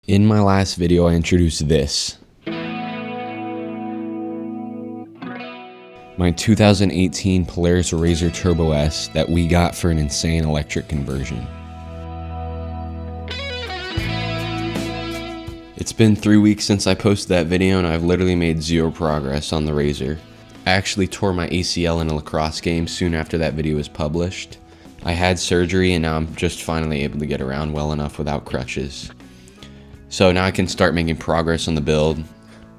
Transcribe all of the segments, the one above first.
In my last video, I introduced this. My 2018 Polaris RZR Turbo S that we got for an insane electric conversion. It's been 3 weeks since I posted that video and I've literally made zero progress on the RZR. I actually tore my ACL in a lacrosse game soon after that video was published. I had surgery and now I'm just finally able to get around well enough without crutches. So now I can start making progress on the build.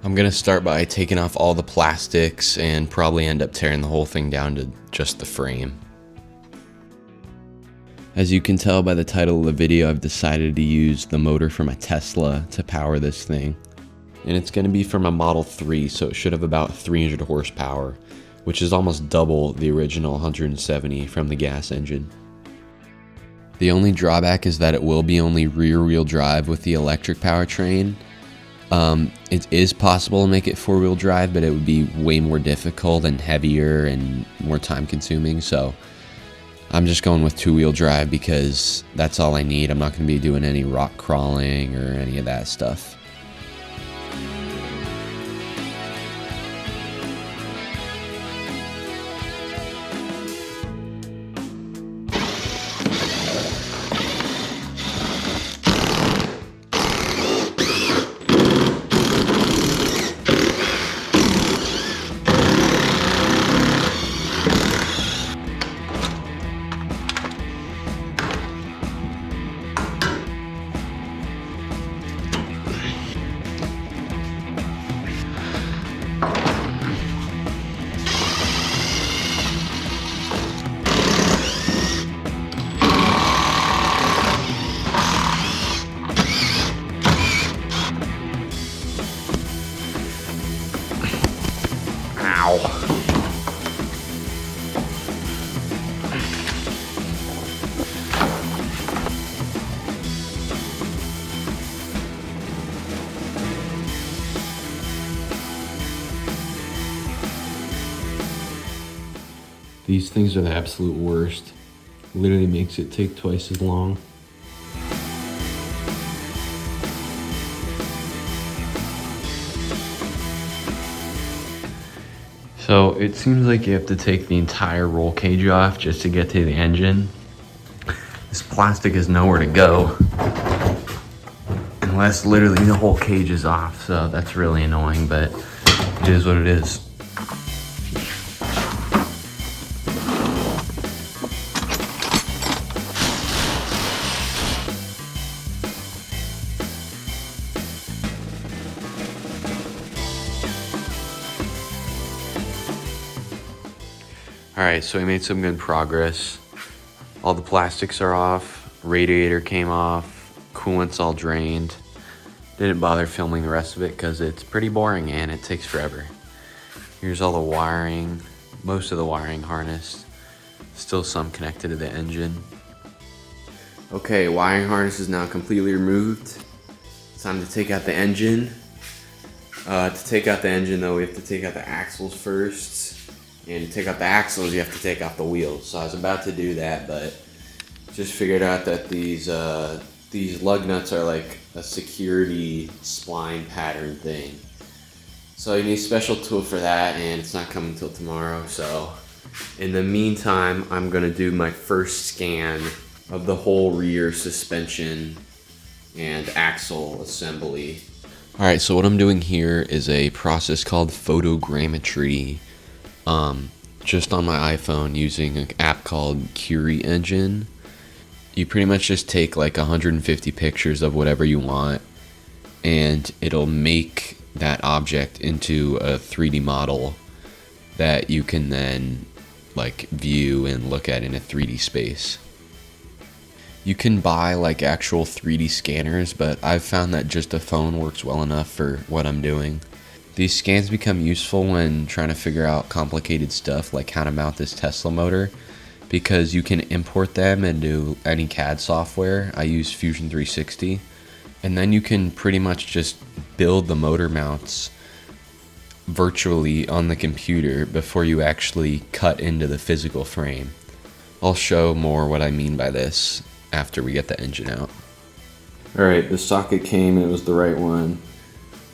I'm gonna start by taking off all the plastics and probably end up tearing the whole thing down to just the frame. As you can tell by the title of the video, I've decided to use the motor from a Tesla to power this thing. And it's gonna be from a Model 3, so it should have about 300 horsepower, which is almost double the original 170 from the gas engine. The only drawback is that it will be only rear-wheel drive with the electric powertrain. It is possible to make it four-wheel drive, but it would be way more difficult and heavier and more time-consuming, so I'm just going with two-wheel drive because that's all I need. I'm not going to be doing any rock crawling or any of that stuff. These things are the absolute worst. Literally makes it take twice as long. So it seems like you have to take the entire roll cage off just to get to the engine. This plastic is nowhere to go unless literally the whole cage is off, so that's really annoying, but it is what it is. Alright, so we made some good progress. All the plastics are off, radiator came off, coolant's all drained. Didn't bother filming the rest of it because it's pretty boring and it takes forever. Here's all the wiring, most of the wiring harnessed. Still some connected to the engine. Okay, wiring harness is now completely removed. It's time to take out the engine. To take out the engine though, we have to take out the axles first. And to take out the axles, you have to take off the wheels. So I was about to do that, but just figured out that these lug nuts are like a security spline pattern thing. So you need a special tool for that, and it's not coming until tomorrow. So in the meantime, I'm gonna do my first scan of the whole rear suspension and axle assembly. All right, so what I'm doing here is a process called photogrammetry. Just on my iPhone using an app called Curie Engine. You pretty much just take like 150 pictures of whatever you want and it'll make that object into a 3D model that you can then like view and look at in a 3D space. You can buy like actual 3D scanners, but I've found that just a phone works well enough for what I'm doing. These scans become useful when trying to figure out complicated stuff like how to mount this Tesla motor because you can import them into any CAD software. I use Fusion 360 and then you can pretty much just build the motor mounts virtually on the computer before you actually cut into the physical frame. I'll show more what I mean by this after we get the engine out. Alright, the socket came and it was the right one.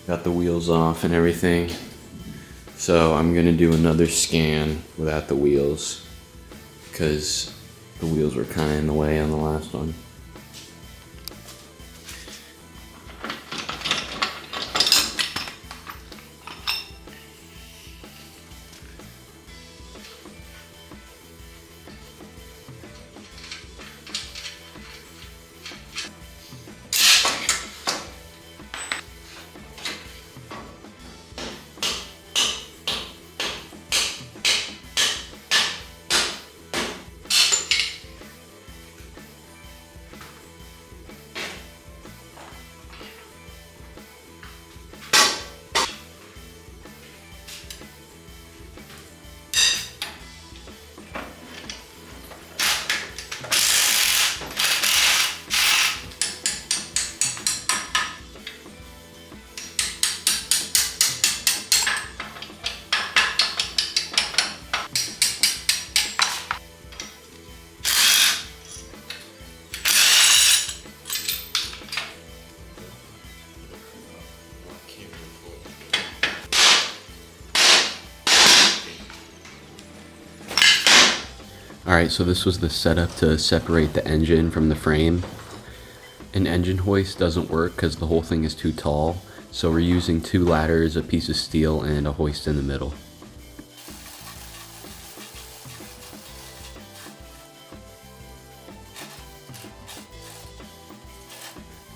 Got the wheels off and everything. So I'm gonna do another scan without the wheels, because the wheels were kinda in the way on the last one. Alright, so this was the setup to separate the engine from the frame. An engine hoist doesn't work because the whole thing is too tall, so we're using 2 ladders, a piece of steel, and a hoist in the middle.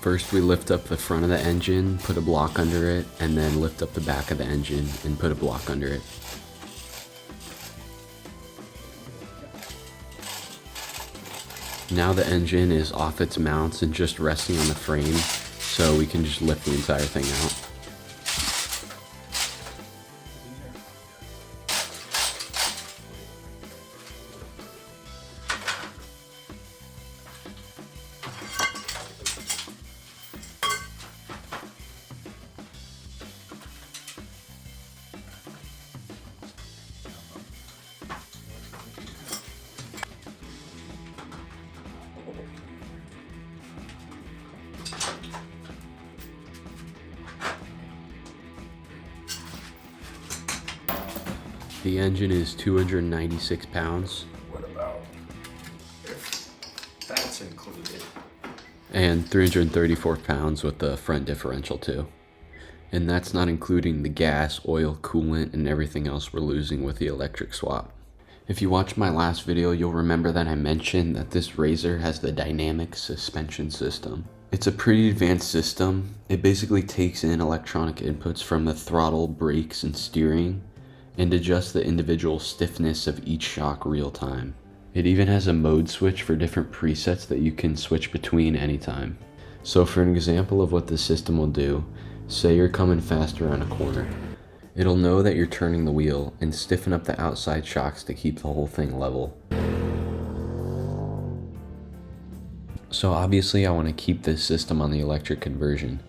First we lift up the front of the engine, put a block under it, and then lift up the back of the engine and put a block under it. Now the engine is off its mounts and just resting on the frame, so we can just lift the entire thing out. The engine is 296 pounds. What about if that's included? And 334 pounds with the front differential too. And that's not including the gas, oil, coolant, and everything else we're losing with the electric swap. If you watched my last video, you'll remember that I mentioned that this RZR has the dynamic suspension system. It's a pretty advanced system. It basically takes in electronic inputs from the throttle, brakes, and steering, and adjust the individual stiffness of each shock real time. It even has a mode switch for different presets that you can switch between anytime. So for an example of what the system will do, say you're coming fast around a corner. It'll know that you're turning the wheel and stiffen up the outside shocks to keep the whole thing level. So obviously I want to keep this system on the electric conversion,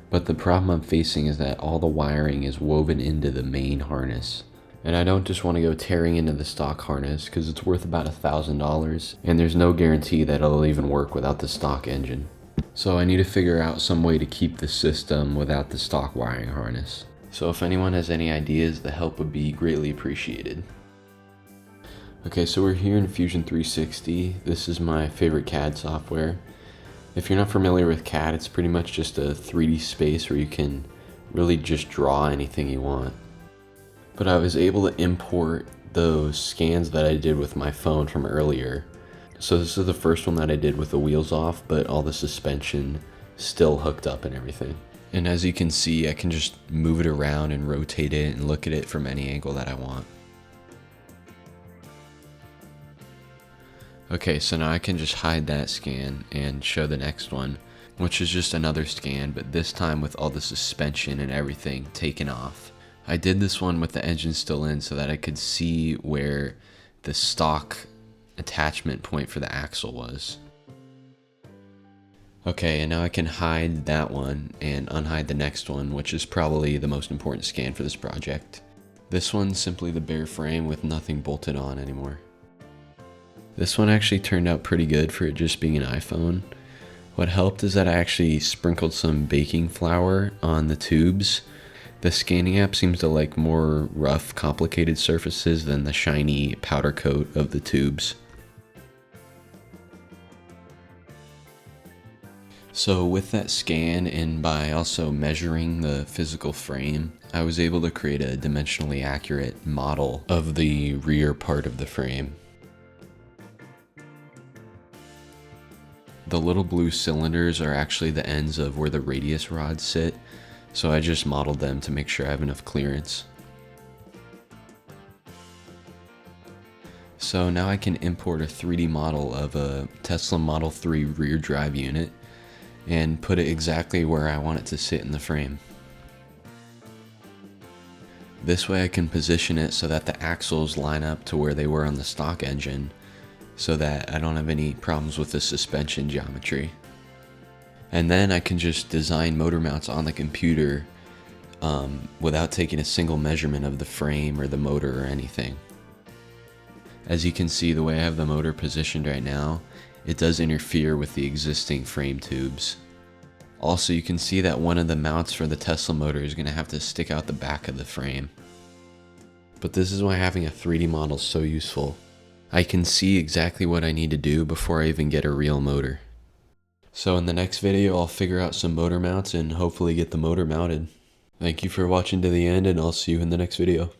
but the problem I'm facing is that all the wiring is woven into the main harness. And I don't just want to go tearing into the stock harness because it's worth about $1,000 and there's no guarantee that it'll even work without the stock engine. So I need to figure out some way to keep the system without the stock wiring harness. So if anyone has any ideas, the help would be greatly appreciated. Okay, so we're here in Fusion 360. This is my favorite CAD software. If you're not familiar with CAD, it's pretty much just a 3D space where you can really just draw anything you want. But I was able to import those scans that I did with my phone from earlier. So this is the first one that I did with the wheels off, but all the suspension still hooked up and everything. And as you can see, I can just move it around and rotate it and look at it from any angle that I want. Okay, so now I can just hide that scan and show the next one, which is just another scan, but this time with all the suspension and everything taken off. I did this one with the engine still in so that I could see where the stock attachment point for the axle was. Okay, and now I can hide that one and unhide the next one, which is probably the most important scan for this project. This one's simply the bare frame with nothing bolted on anymore. This one actually turned out pretty good for it just being an iPhone. What helped is that I actually sprinkled some baking flour on the tubes. The scanning app seems to like more rough, complicated surfaces than the shiny powder coat of the tubes. So with that scan and by also measuring the physical frame, I was able to create a dimensionally accurate model of the rear part of the frame. The little blue cylinders are actually the ends of where the radius rods sit, so I just modeled them to make sure I have enough clearance. So now I can import a 3D model of a Tesla Model 3 rear drive unit and put it exactly where I want it to sit in the frame. This way I can position it so that the axles line up to where they were on the stock engine, so that I don't have any problems with the suspension geometry. And then I can just design motor mounts on the computer without taking a single measurement of the frame or the motor or anything. As you can see, the way I have the motor positioned right now, it does interfere with the existing frame tubes. Also, you can see that one of the mounts for the Tesla motor is going to have to stick out the back of the frame. But this is why having a 3D model is so useful. I can see exactly what I need to do before I even get a real motor. So in the next video, I'll figure out some motor mounts and hopefully get the motor mounted. Thank you for watching to the end, and I'll see you in the next video.